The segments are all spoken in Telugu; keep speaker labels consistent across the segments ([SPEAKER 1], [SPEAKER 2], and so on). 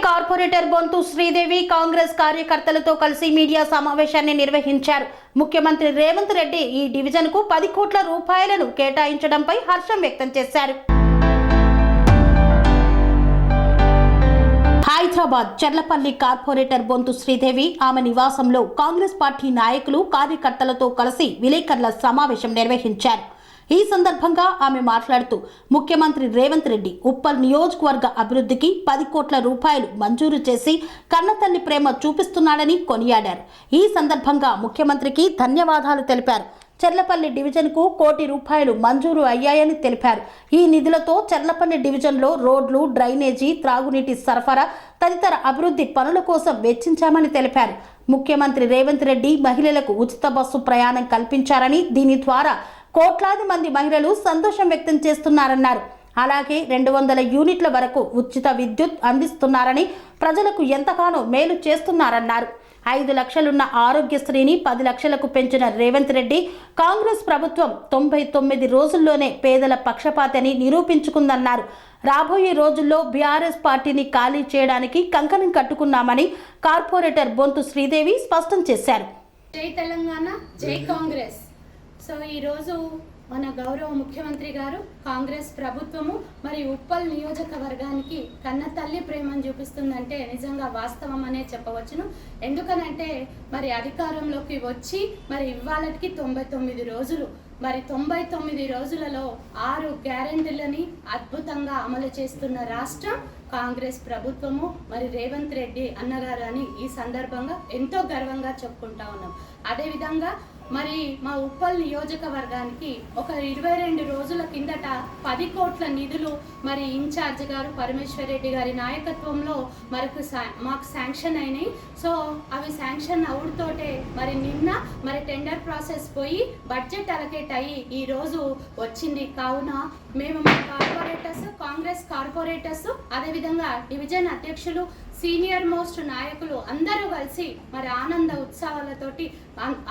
[SPEAKER 1] కార్పొరేటర్ బొంతు శ్రీదేవి కాంగ్రెస్ కార్యకర్తలతో కలిసి మీడియా సమావేశాన్ని నిర్వహించారు. ముఖ్యమంత్రి రేవంత్ రెడ్డి ఈ డివిజన్కు 10 కోట్ల రూపాయలను కేటాయించడంపై హర్షం వ్యక్తం చేశారు. హైదరాబాద్ చర్లపల్లి కార్పొరేటర్ బొంతు శ్రీదేవి ఆమె నివాసంలో కాంగ్రెస్ పార్టీ నాయకులు కార్యకర్తలతో కలిసి విలేకరుల సమావేశం నిర్వహించారు. ఈ సందర్భంగా ఆమె మాట్లాడుతూ ముఖ్యమంత్రి రేవంత్ రెడ్డి ఉప్పల్ నియోజకవర్గ అభివృద్ధికి 10 కోట్ల రూపాయలు మంజూరు చేసి కన్నతల్లి ప్రేమ చూపిస్తున్నాడని కొనియాడారు. ఈ సందర్భంగా ముఖ్యమంత్రికి ధన్యవాదాలు తెలిపారు. చర్లపల్లి డివిజన్కు 1 కోటి రూపాయలు మంజూరు అయ్యాయని తెలిపారు. ఈ నిధులతో చర్లపల్లి డివిజన్లో రోడ్లు, డ్రైనేజీ, త్రాగునీటి సరఫరా తదితర అభివృద్ధి పనుల కోసం వెచ్చించామని తెలిపారు. ముఖ్యమంత్రి రేవంత్ రెడ్డి మహిళలకు ఉచిత బస్సు ప్రయాణం కల్పించారని, దీని ద్వారా కోట్లాది మంది మహిళలు సంతోషం వ్యక్తం చేస్తున్నారన్నారు. అలాగే 200 యూనిట్ల వరకు ఉచిత విద్యుత్ అందిస్తున్నారని, ప్రజలకు ఎంతగానో మేలు చేస్తున్నారన్నారు. 5 లక్షలున్న ఆరోగ్యశ్రీని 10 లక్షలకు పెంచిన రేవంత్ రెడ్డి కాంగ్రెస్ ప్రభుత్వం 99 రోజుల్లోనే పేదల పక్షపాతని నిరూపించుకుందన్నారు. రాబోయే రోజుల్లో బీఆర్ఎస్ పార్టీని ఖాళీ చేయడానికి కంకణం కట్టుకున్నామని కార్పొరేటర్ బొంతు శ్రీదేవి స్పష్టం చేశారు.
[SPEAKER 2] జై తెలంగాణ, జై కాంగ్రెస్. సో ఈరోజు మన గౌరవ ముఖ్యమంత్రి గారు కాంగ్రెస్ ప్రభుత్వము మరి ఉప్పల్ నియోజకవర్గానికి కన్న తల్లి ప్రేమను చూపిస్తుందంటే నిజంగా వాస్తవం అనే చెప్పవచ్చును. ఎందుకనంటే మరి అధికారంలోకి వచ్చి మరి ఇవాళకి 99 రోజులు, మరి 99 రోజులలో 6 గ్యారెంటీలని అద్భుతంగా అమలు చేస్తున్న రాష్ట్రం కాంగ్రెస్ ప్రభుత్వము, మరి రేవంత్ రెడ్డి అన్నగారు అని ఈ సందర్భంగా ఎంతో గర్వంగా చెప్పుకుంటా ఉన్నాం. అదేవిధంగా మరి మా ఉప్పల్ నియోజకవర్గానికి ఒక 22 రోజుల కిందట 10 కోట్ల నిధులు మరి ఇన్ఛార్జ్ గారు పరమేశ్వర్ రెడ్డి గారి నాయకత్వంలో మాకు శాంక్షన్ అయినాయి. సో అవి శాంక్షన్ అవుడుతోటే మరి నిన్న మరి టెండర్ ప్రాసెస్ పోయి బడ్జెట్ అలకేట్ అయ్యి ఈరోజు వచ్చింది. కావున మేము మా కార్పొరేటర్స్, కాంగ్రెస్ కార్పొరేటర్స్, అదేవిధంగా డివిజన్ అధ్యక్షులు, సీనియర్ మోస్ట్ నాయకులు అందరూ కలిసి మరి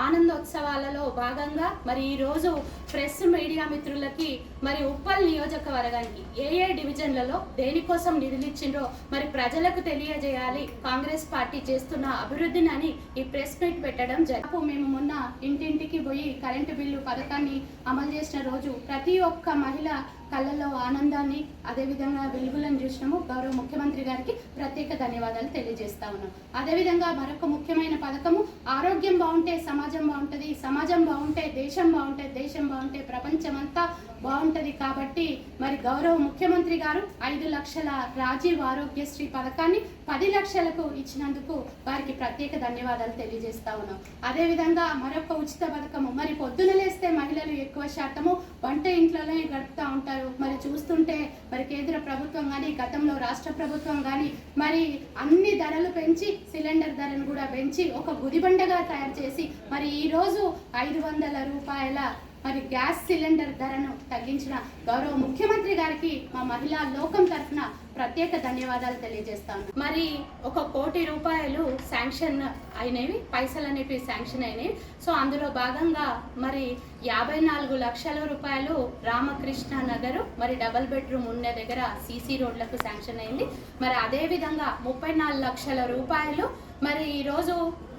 [SPEAKER 2] ఆనందోత్సవాలలో భాగంగా మరి ఈరోజు ప్రెస్ మీడియా మిత్రులకి మరి ఉప్పల్ నియోజకవర్గానికి ఏ డివిజన్లలో దేనికోసం నిధులు ఇచ్చిండ్రో మరి ప్రజలకు తెలియజేయాలి, కాంగ్రెస్ పార్టీ చేస్తున్న అభివృద్ధిని అని ఈ ప్రెస్ మీట్ పెట్టడం జరిగింది. మేము మొన్న ఇంటింటికి పోయి కరెంటు బిల్లు పథకాన్ని అమలు చేసిన రోజు ప్రతి ఒక్క మహిళ కళ్ళలో ఆనందాన్ని, అదేవిధంగా వెలుగులను చూసినాము. గౌరవ ముఖ్యమంత్రి గారికి ప్రత్యేక ధన్యవాదాలు తెలియజేస్తా ఉన్నాం. అదేవిధంగా మరొక ముఖ్యమైన పథకము, ఆరోగ్యం బాగుంటే సమాజం బాగుంటుంది, సమాజం బాగుంటే దేశం బాగుంటుంది, దేశం బాగుంటే ప్రపంచం అంతా బాగుంటుంది. కాబట్టి మరి గౌరవ ముఖ్యమంత్రి గారు 5 లక్షల రాజీవ్ ఆరోగ్యశ్రీ పథకాన్ని 10 లక్షలకు ఇచ్చినందుకు వారికి ప్రత్యేక ధన్యవాదాలు తెలియజేస్తా ఉన్నాం. అదేవిధంగా మరొక ఉచిత పథకము, మరి పొద్దున లేస్తే మహిళలు ఎక్కువ శాతము వంట ఇంట్లోనే గడుపుతూ ఉంటారు. మరి చూస్తుంటే మరి కేంద్ర ప్రభుత్వం కానీ గతంలో రాష్ట్ర ప్రభుత్వం కానీ మరి అన్ని ధరలు పెంచి సిలిండర్ ధరను కూడా పెంచి ఒక గుదిబండగా తయారు చేసి మరి ఈరోజు 500 రూపాయల మరి గ్యాస్ సిలిండర్ ధరను తగ్గించిన గౌరవ ముఖ్యమంత్రి గారికి మా మహిళా లోకం తరఫున ప్రత్యేక ధన్యవాదాలు తెలియజేస్తాను. మరి 1 కోటి రూపాయలు శాంక్షన్ అయినవి, పైసలు అనేవి శాంక్షన్ అయినవి. సో అందులో భాగంగా మరి 54 లక్షల రూపాయలు రామకృష్ణ నగర్ మరి డబల్ బెడ్రూమ్ ఉన్న దగ్గర సీసీ రోడ్లకు శాంక్షన్ అయింది. మరి అదేవిధంగా 34 లక్షల రూపాయలు మరి ఈరోజు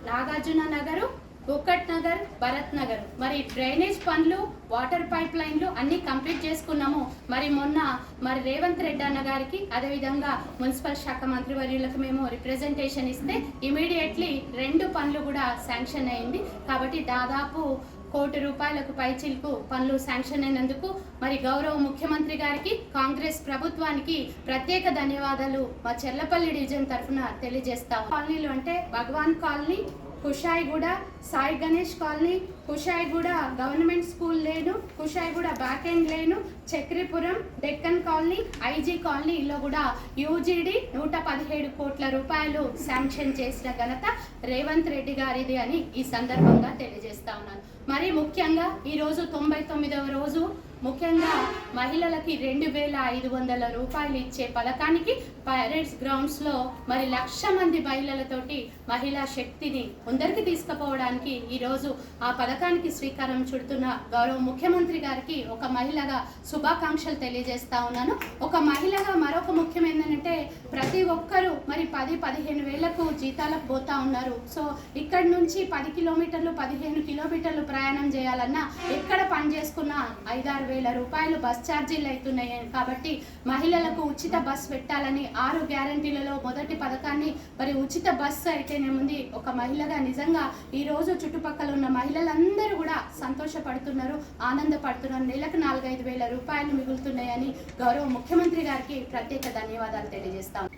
[SPEAKER 2] నాగార్జున నగరు, బుక్కట్ నగర్, భరత్ నగర్ మరి డ్రైనేజ్ పనులు, వాటర్ పైప్ లైన్లు అన్నీ కంప్లీట్ చేసుకున్నాము. మరి మొన్న మరి రేవంత్ రెడ్డి అన్న గారికి, అదేవిధంగా మున్సిపల్ శాఖ మంత్రి వర్యులకు మేము రిప్రజెంటేషన్ ఇస్తే ఇమీడియట్లీ 2 పనులు కూడా శాంక్షన్ అయింది. కాబట్టి దాదాపు 1 కోటి రూపాయలకు పైచిలకు పనులు శాంక్షన్ అయినందుకు మరి గౌరవ ముఖ్యమంత్రి గారికి, కాంగ్రెస్ ప్రభుత్వానికి ప్రత్యేక ధన్యవాదాలు మా చెర్లపల్లి డివిజన్ తరఫున తెలియజేస్తాము. కాలనీలు అంటే Bhagwan colony, Kushaiguda, Sai Ganesh colony, Kushaiguda government school lane, Kushaiguda back end లేను, చక్రీపురం, డెక్కన్ కాలనీ, ఐజీ కాలనీలో కూడా యూజీడీ 117 కోట్ల రూపాయలు శాంక్షన్ చేసిన ఘనత రేవంత్ రెడ్డి గారిది అని ఈ సందర్భంగా తెలియజేస్తా ఉన్నాను. మరి ముఖ్యంగా ఈరోజు 99వ రోజు ముఖ్యంగా మహిళలకి 2,500 రూపాయలు ఇచ్చే పథకానికి పైరేట్స్ గ్రౌండ్స్లో మరి 1,00,000 మంది మహిళలతోటి మహిళా శక్తిని ముందరికి తీసుకుపోవడానికి ఈరోజు ఆ పథకానికి శ్రీకారం చుడుతున్న గౌరవ ముఖ్యమంత్రి గారికి ఒక మహిళగా శుభాకాంక్షలు తెలియజేస్తా ఉన్నాను. ఒక మహిళగా మరొక ముఖ్యం ఏంటంటే ప్రతి ఒక్కరూ మరి 10-15 వేలకు జీతాలకు పోతా ఉన్నారు. సో ఇక్కడ నుంచి 10 కిలోమీటర్లు 15 కిలోమీటర్లు ప్రయాణం చేయాలన్నా ఎక్కడ పని చేసుకున్నా 5-6 వేల రూపాయలు బస్ ఛార్జీలు అవుతున్నాయి. కాబట్టి మహిళలకు ఉచిత బస్ పెట్టాలని 6 గ్యారంటీలలో మొదటి పథకాన్ని మరి ఉచిత బస్సు అయితేనేముంది. ఒక మహిళగా నిజంగా ఈరోజు చుట్టుపక్కల ఉన్న మహిళలందరూ కూడా సంతోషపడుతున్నారు, ఆనందపడుతున్నారు. నెలకు 4-5 వేల రూపాయలు మిగులుతున్నాయని గౌరవ ముఖ్యమంత్రి గారికి ప్రత్యేక ధన్యవాదాలు తెలియజేస్తాను.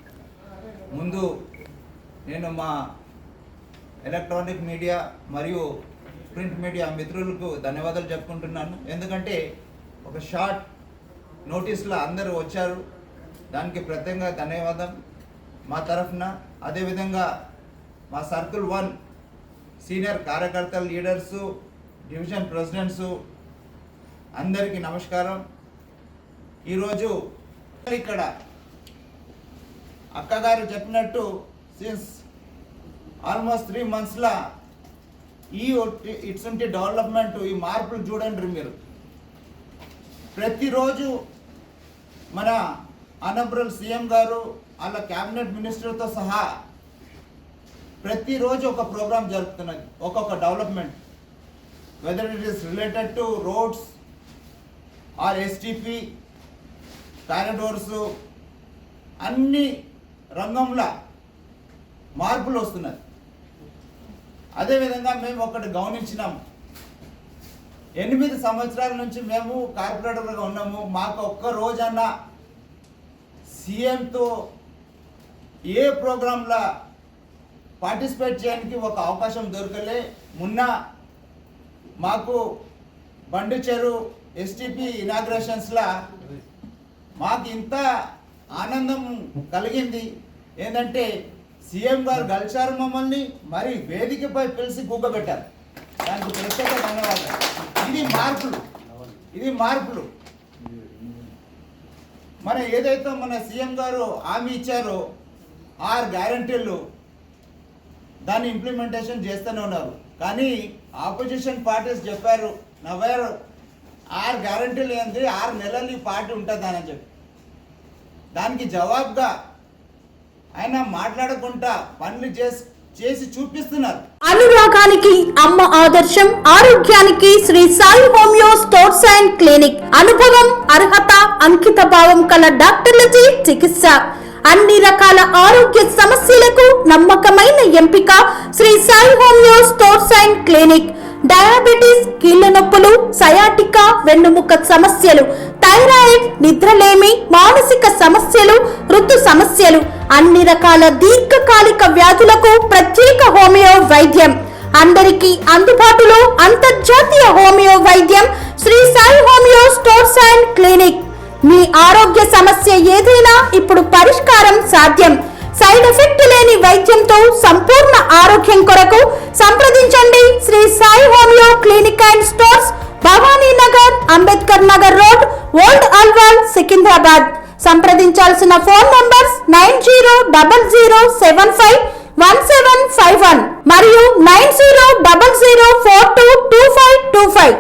[SPEAKER 3] ముందు నేను మా ఎలక్ట్రానిక్ మీడియా మరియు ప్రింట్ మీడియా మిత్రులకు ధన్యవాదాలు చెప్పుకుంటున్నాను. ఎందుకంటే ఒక షార్ట్ నోటీస్లో అందరూ వచ్చారు, దానికి ప్రత్యేకంగా ధన్యవాదం మా తరఫున. అదేవిధంగా మా సర్కిల్ 1 సీనియర్ కార్యకర్తల లీడర్సు, డివిజన్ ప్రెసిడెంట్సు అందరికీ నమస్కారం. ఈరోజు ఇక్కడ అక్కగారు చెప్పినట్టు సిన్స్ ఆల్మోస్ట్ 3 monthsలో ఇట్సుంటి డెవలప్మెంట్, ఈ మార్పులు చూడండి మీరు. ప్రతిరోజు మన ఆనరబుల్ సీఎం గారు వాళ్ళ క్యాబినెట్ మినిస్టర్తో సహా ప్రతిరోజు ఒక ప్రోగ్రాం జరుపుతున్నది, ఒక్కొక్క development, whether it is related to roads or STP corridors, అన్ని రంగంలో మార్పులు వస్తున్నది. అదేవిధంగా మేము ఒకటి గమనించినాము, 8 సంవత్సరాల నుంచి మేము కార్పొరేటర్గా ఉన్నాము. మాకు ఒక్క రోజన్నా సీఎంతో ఏ ప్రోగ్రాంలో పార్టిసిపేట్ చేయడానికి ఒక అవకాశం దొరకలే. మొన్న మాకు బండిచెరు ఎస్టీపీ ఇనాగ్రేషన్స్లో మాకు ఇంత ఆనందం కలిగింది. ఏంటంటే సీఎం గారు కలిశారు మమ్మల్ని, మరి వేదికపై పిలిచి కూకబెట్టారు. దానికి ప్రత్యేక ధన్యవాదాలు. ఇది మార్పులు. మన ఏదైతే మన సీఎం గారు హామీ ఇచ్చారో 6 గ్యారంటీలు, దాన్ని ఇంప్లిమెంటేషన్ చేస్తూనే ఉన్నారు. కానీ ఆపోజిషన్ పార్టీస్ చెప్పారు, నవ్వారు, 6 గ్యారంటీలు ఏంది, 6 నెలలు ఈ పార్టీ ఉంటుందని చెప్పి. దానికి జవాబుగా ఆయన మాట్లాడకుండా పనులు చేసి చూపిస్తున్నారు.
[SPEAKER 1] అనురాగానికి అమ్మ ఆదర్శం, ఆరోగ్యానికి Sri Sai homeo stores and clinic. అనుభవం, అర్హత, అంకిత భావం కల డాక్టర్లచే చికిత్స. అన్ని రకాల ఆరోగ్య సమస్యలకు నమ్మకమైన ఎంపిక Sri Sai homeo stores and clinic. Diabetes, కీళ్ల నొప్పులు, సయాటికా, వెన్నుముక సమస్యలు, థైరాయిడ్, నిద్రలేమి, మానసిక సమస్యలు, ఋతు సమస్యలు, అన్ని రకాల దీర్ఘకాలిక వ్యాధులకు ప్రత్యేక హోమియో వైద్యం. అందరికీ అందుబాటులో అంతర్జాతీయ హోమియో వైద్యం Shri Sai homeo stores and clinic. మీ ఆరోగ్య సమస్య ఏదైనా ఇప్పుడు పరిష్కారం సాధ్యం. సైడ్ ఎఫెక్ట్ లేని వైద్యంతో సంపూర్ణ ఆరోగ్యం కొరకు సంప్రదించండి Shri Sai homeo clinic and stores, Bhavani Nagar, Ambedkar Nagar road, old Alwal, Secunderabad. సంప్రదించాల్సిన ఫోన్ నంబర్స్ 9000751751 మరియు 9000422525.